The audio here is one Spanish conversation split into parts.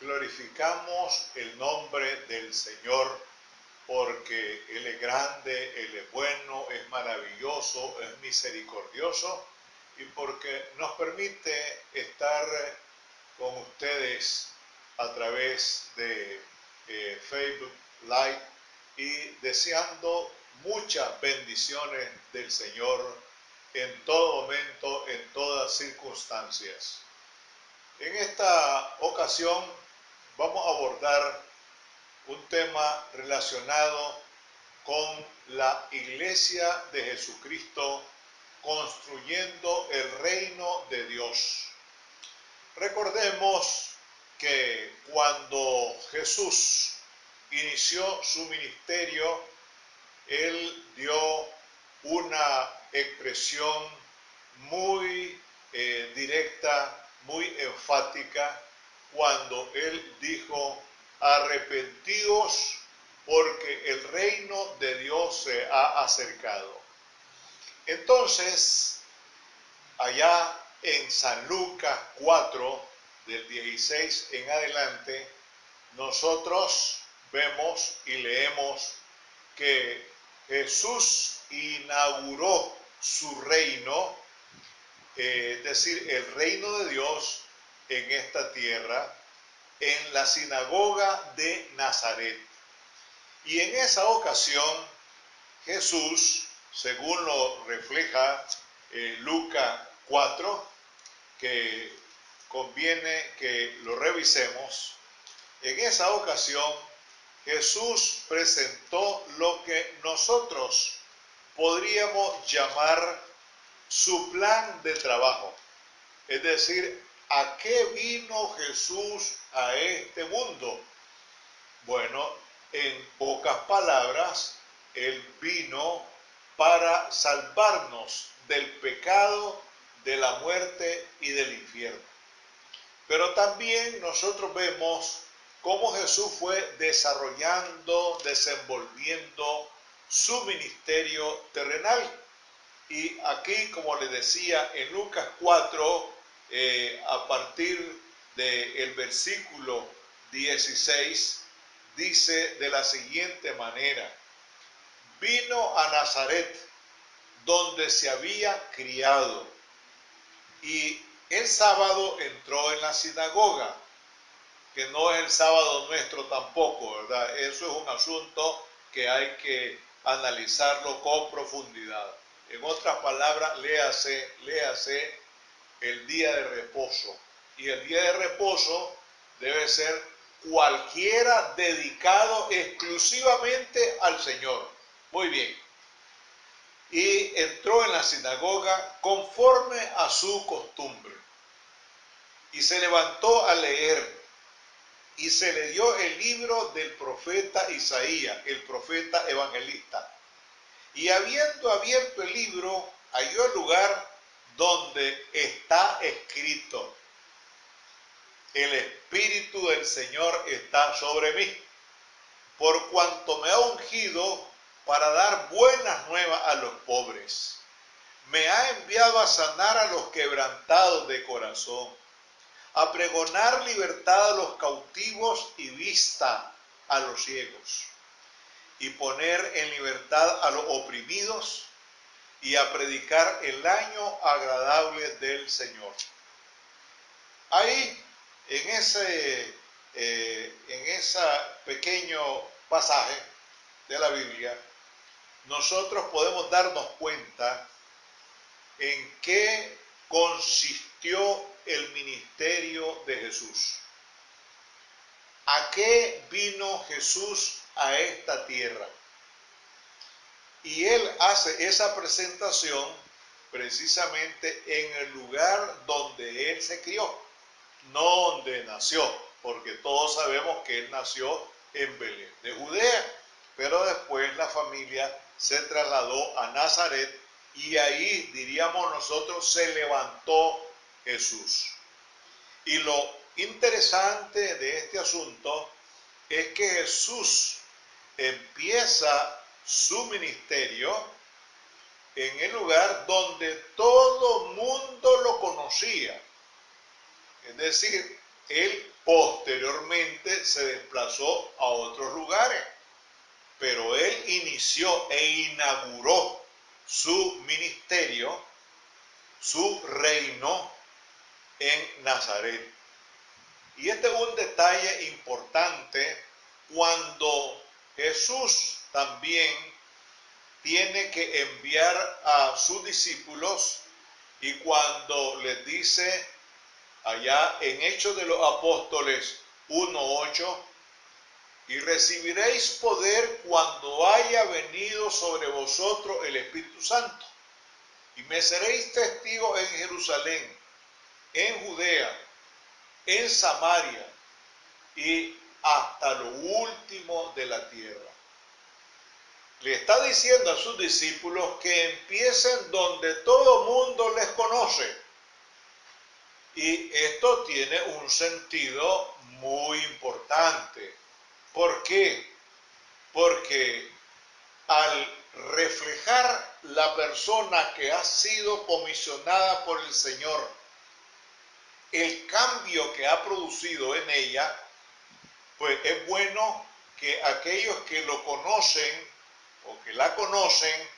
glorificamos el nombre del Señor porque Él es grande, Él es bueno, es maravilloso, es misericordioso y porque nos permite estar con ustedes a través de Facebook Live y deseando muchas bendiciones del Señor en todo momento, en todas circunstancias. En esta ocasión vamos a abordar un tema relacionado con la Iglesia de Jesucristo construyendo el reino de Dios. Recordemos que cuando Jesús inició su ministerio, Él dio una expresión muy directa, muy enfática, cuando Él dijo: arrepentíos porque el reino de Dios se ha acercado. Entonces, allá en San Lucas 4, del 16 en adelante, nosotros vemos y leemos que Jesús inauguró su reino, es decir, el reino de Dios en esta tierra, en la sinagoga de Nazaret. Y en esa ocasión, Jesús, según lo refleja Lucas 4, que conviene que lo revisemos, en esa ocasión Jesús presentó lo que nosotros podríamos llamar su plan de trabajo. Es decir, ¿a qué vino Jesús a este mundo? Bueno, en pocas palabras, Él vino para salvarnos del pecado, de la muerte y del infierno. Pero también nosotros vemos cómo Jesús fue desarrollando, desenvolviendo su ministerio terrenal. Y aquí, como les decía, en Lucas 4, a partir del versículo 16, dice de la siguiente manera: vino a Nazaret, donde se había criado, y el sábado entró en la sinagoga, que no es el sábado nuestro tampoco, ¿verdad? Eso es un asunto que hay que analizarlo con profundidad. En otras palabras, léase el día de reposo. Y el día de reposo debe ser cualquiera dedicado exclusivamente al Señor. Muy bien. Y entró en la sinagoga conforme a su costumbre. Y se levantó a leer. Y se le dio el libro del profeta Isaías, el profeta evangelista. Y habiendo abierto el libro, halló el lugar donde está escrito: el Espíritu del Señor está sobre mí, por cuanto me ha ungido para dar buenas nuevas a los pobres. Me ha enviado a sanar a los quebrantados de corazón, a pregonar libertad a los cautivos y vista a los ciegos, y poner en libertad a los oprimidos, y a predicar el año agradable del Señor. Ahí, en ese pequeño pasaje de la Biblia, nosotros podemos darnos cuenta en qué consistió el ministerio de Jesús. ¿A qué vino Jesús a esta tierra? Y Él hace esa presentación precisamente en el lugar donde Él se crió, no donde nació, porque todos sabemos que Él nació en Belén de Judea, pero después la familia se trasladó a Nazaret y ahí, diríamos nosotros, se levantó Jesús. Y lo interesante de este asunto es que Jesús empieza su ministerio en el lugar donde todo mundo lo conocía. Es decir, Él posteriormente se desplazó a otros lugares, pero él inició e inauguró su ministerio, su reino en Nazaret. Y este es un detalle importante cuando Jesús también tiene que enviar a sus discípulos y cuando les dice allá en Hechos de los Apóstoles 1:8, y recibiréis poder cuando haya venido sobre vosotros el Espíritu Santo, y me seréis testigos en Jerusalén, en Judea, en Samaria y hasta lo último de la tierra. Le está diciendo a sus discípulos que empiecen donde todo mundo les conoce. Y esto tiene un sentido muy importante. ¿Por qué? Porque al reflejar la persona que ha sido comisionada por el Señor, el cambio que ha producido en ella, pues es bueno que aquellos que lo conocen o que la conocen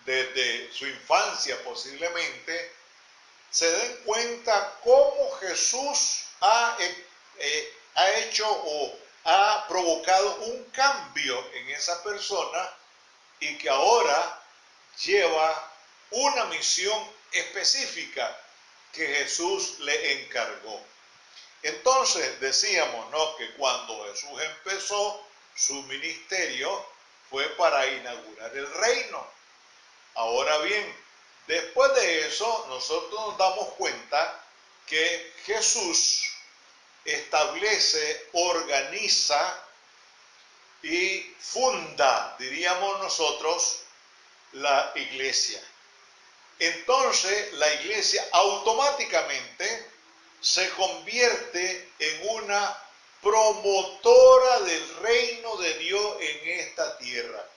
desde su infancia posiblemente, se den cuenta cómo Jesús ha hecho o ha provocado un cambio en esa persona y que ahora lleva una misión específica que Jesús le encargó. Entonces decíamos, ¿no?, que cuando Jesús empezó su ministerio fue para inaugurar el reino. Ahora bien, después de eso nosotros nos damos cuenta que Jesús establece, organiza y funda, diríamos nosotros, la iglesia. Entonces la iglesia automáticamente se convierte en una promotora del reino de Dios en esta tierra.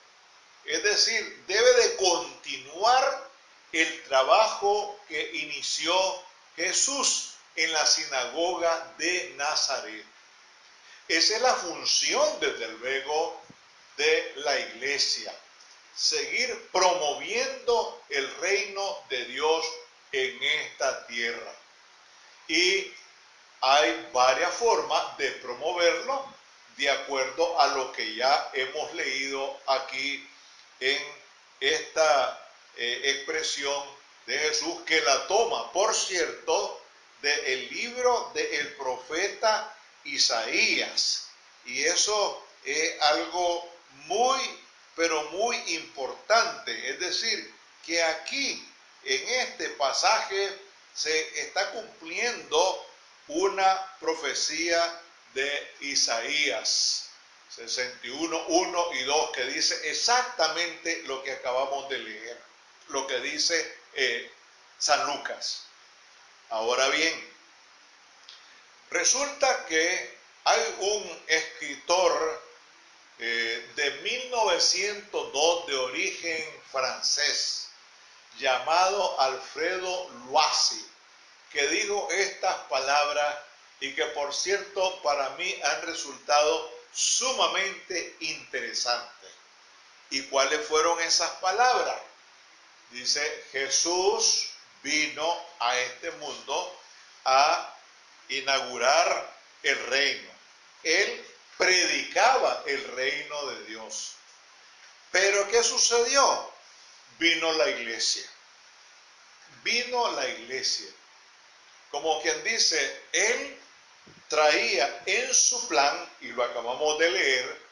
Es decir, debe de continuar el trabajo que inició Jesús en la sinagoga de Nazaret. Esa es la función, desde luego, de la iglesia. Seguir promoviendo el reino de Dios en esta tierra. Y hay varias formas de promoverlo de acuerdo a lo que ya hemos leído aquí en esta expresión de Jesús, que la toma, por cierto, del libro del profeta Isaías. Y eso es algo muy, pero muy importante. Es decir, que aquí, en este pasaje, se está cumpliendo una profecía de Isaías 61, 1 y 2, que dice exactamente lo que acabamos de leer, lo que dice San Lucas. Ahora bien, resulta que hay un escritor de 1902 de origen francés llamado Alfredo Loisy, que dijo estas palabras y que, por cierto, para mí han resultado sumamente interesantes. ¿Y cuáles fueron esas palabras? Dice, Jesús vino a este mundo a inaugurar el reino. Él predicaba el reino de Dios. Pero ¿qué sucedió? Vino la iglesia. Vino la iglesia. Como quien dice, él traía en su plan, y lo acabamos de leer,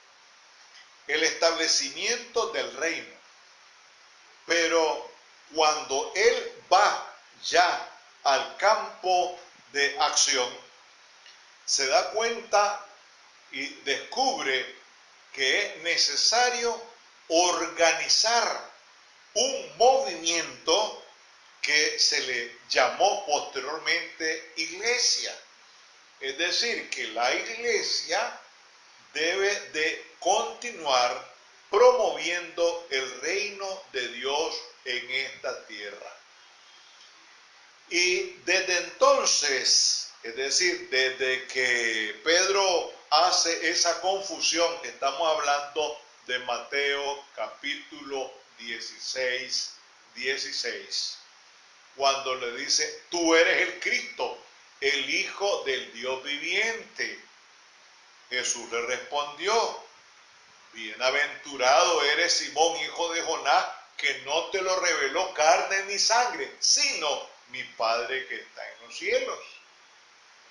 el establecimiento del reino. Pero cuando él va ya al campo de acción, se da cuenta y descubre que es necesario organizar un movimiento que se le llamó posteriormente iglesia. Es decir, que la iglesia debe de continuar promoviendo el reino de Dios en esta tierra. Y desde entonces Es decir, desde que Pedro hace esa confusión, estamos hablando de Mateo capítulo 16, cuando le dice, tú eres el Cristo, el Hijo del Dios viviente. Jesús le respondió, bienaventurado eres Simón, hijo de Jonás, que no te lo reveló carne ni sangre, sino mi Padre que está en los cielos.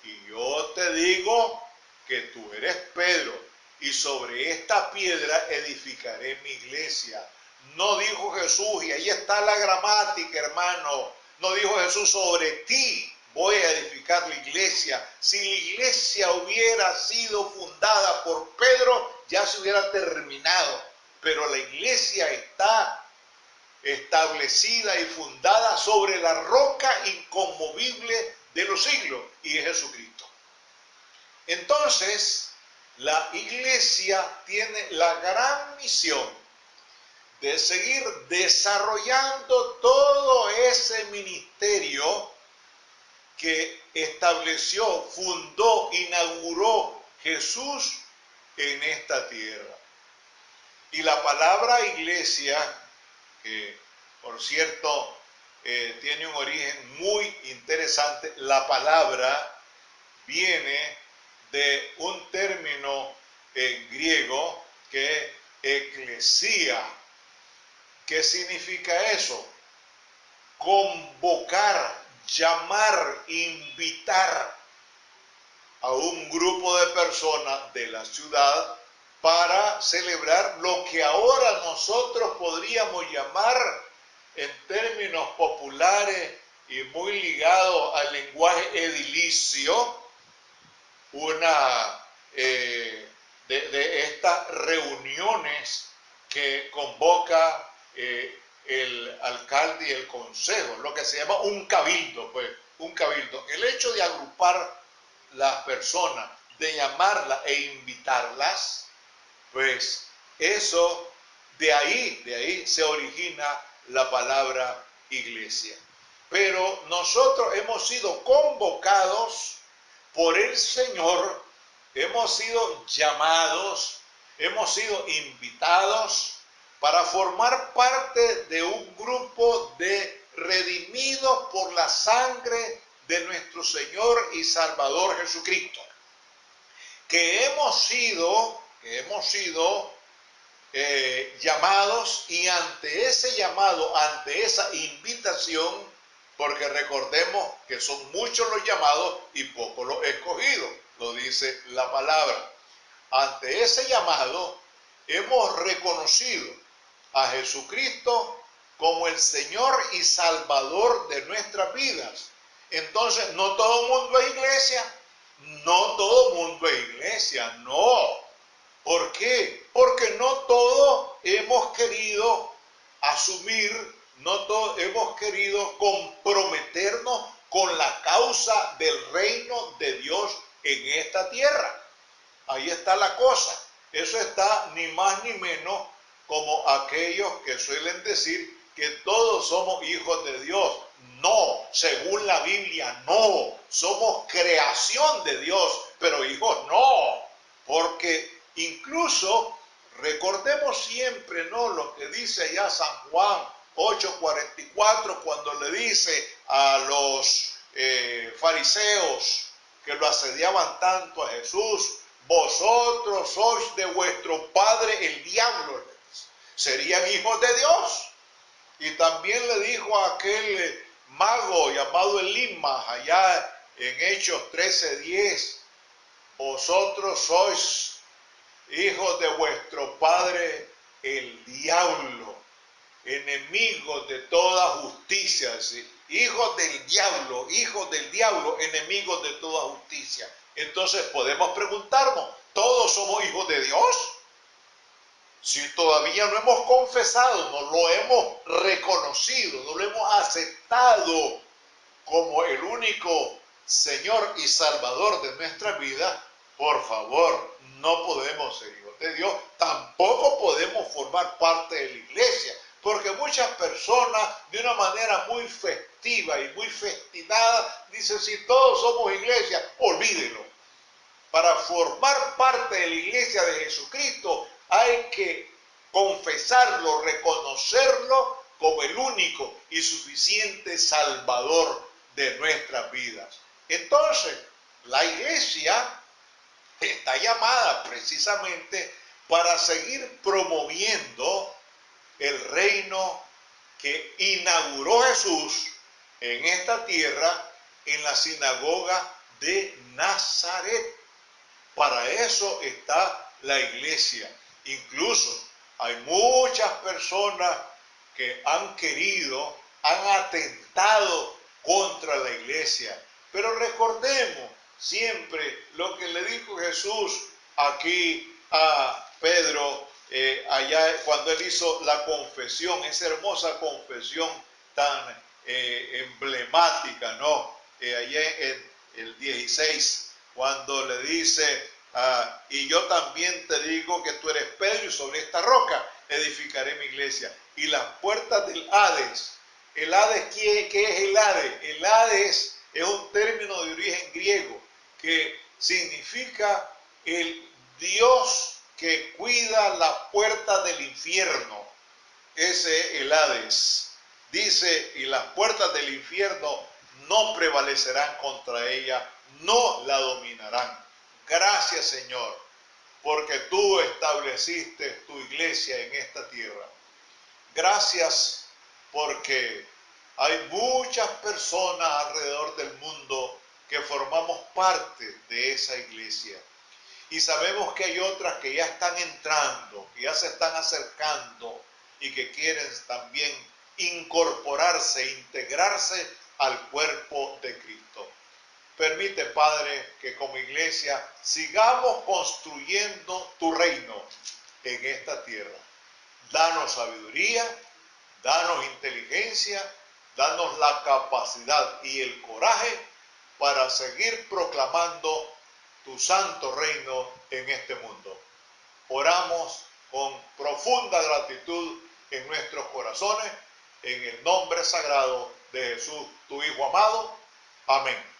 Y yo te digo que tú eres Pedro, y sobre esta piedra edificaré mi iglesia. No dijo Jesús, y ahí está la gramática, hermano, no dijo Jesús, sobre ti voy a edificar la iglesia. Si la iglesia hubiera sido fundada por Pedro, ya se hubiera terminado. Pero la iglesia está establecida y fundada sobre la roca inconmovible de los siglos, y es Jesucristo. Entonces, la iglesia tiene la gran misión de seguir desarrollando todo ese ministerio que estableció, fundó, inauguró Jesús en esta tierra. Y la palabra iglesia, que por cierto tiene un origen muy interesante, la palabra viene de un término en griego que es eclesía. ¿Qué significa eso? Convocar, llamar, invitar a un grupo de personas de la ciudad para celebrar lo que ahora nosotros podríamos llamar, en términos populares y muy ligados al lenguaje edilicio, una de estas reuniones que convoca el alcalde y el consejo, lo que se llama un cabildo, pues, un cabildo. El hecho de agrupar las personas, de llamarlas e invitarlas, pues eso, de ahí se origina la palabra iglesia. Pero nosotros hemos sido convocados por el Señor, hemos sido llamados, hemos sido invitados para formar parte de un grupo de redimidos por la sangre de nuestro Señor y Salvador Jesucristo, que hemos sido llamados, y ante ese llamado, ante esa invitación, porque recordemos que son muchos los llamados y pocos los escogidos, lo dice la palabra. Ante ese llamado hemos reconocido a Jesucristo como el Señor y Salvador de nuestras vidas. Entonces, no todo el mundo es iglesia, no todo el mundo es iglesia, no. ¿Por qué? Porque no todos hemos querido asumir, no todos hemos querido comprometernos con la causa del reino de Dios en esta tierra. Ahí está la cosa. Eso está ni más ni menos como aquellos que suelen decir que todos somos hijos de Dios. No, según la Biblia, no. Somos creación de Dios, pero hijos no. Porque incluso recordemos siempre, ¿no?, lo que dice ya San Juan 8:44, cuando le dice a los fariseos que lo asediaban tanto a Jesús: vosotros sois de vuestro padre el diablo, serían hijos de Dios. Y también le dijo a aquel mago llamado Elimas, allá en Hechos 13:10, vosotros sois hijos de vuestro padre el diablo, enemigos de toda justicia. ¿Sí? Hijos del diablo, enemigos de toda justicia. Entonces podemos preguntarnos, ¿todos somos hijos de Dios? Si todavía no hemos confesado, no lo hemos reconocido, no lo hemos aceptado como el único Señor y Salvador de nuestra vida, por favor, no podemos ser hijos de Dios, tampoco podemos formar parte de la iglesia, Porque muchas personas de una manera muy festiva y muy festinada dicen, si todos somos iglesia, olvídelo. Para formar parte de la iglesia de Jesucristo hay que confesarlo, reconocerlo como el único y suficiente Salvador de nuestras vidas. Entonces, la iglesia está llamada precisamente para seguir promoviendo el reino que inauguró Jesús en esta tierra, en la sinagoga de Nazaret. Para eso está la iglesia. Incluso hay muchas personas que han querido, han atentado contra la iglesia. Pero recordemos siempre lo que le dijo Jesús aquí a Pedro, allá cuando él hizo la confesión, esa hermosa confesión tan emblemática, ¿no? Allá en el 16, cuando le dice, y yo también te digo que tú eres Pedro y sobre esta roca edificaré mi iglesia. Y las puertas del Hades, el Hades, ¿qué es el Hades? El Hades es un término de origen griego que significa el Dios que cuida las puertas del infierno. Ese es el Hades. Dice, y las puertas del infierno no prevalecerán contra ella, no la dominarán. Gracias, Señor, porque tú estableciste tu iglesia en esta tierra. Gracias porque hay muchas personas alrededor del mundo que formamos parte de esa iglesia. Y sabemos que hay otras que ya están entrando, que ya se están acercando y que quieren también incorporarse, integrarse al cuerpo de Cristo. Permite, Padre, que como iglesia sigamos construyendo tu reino en esta tierra. Danos sabiduría, danos inteligencia, danos la capacidad y el coraje para seguir proclamando tu santo reino en este mundo. Oramos con profunda gratitud en nuestros corazones, en el nombre sagrado de Jesús, tu Hijo amado. Amén.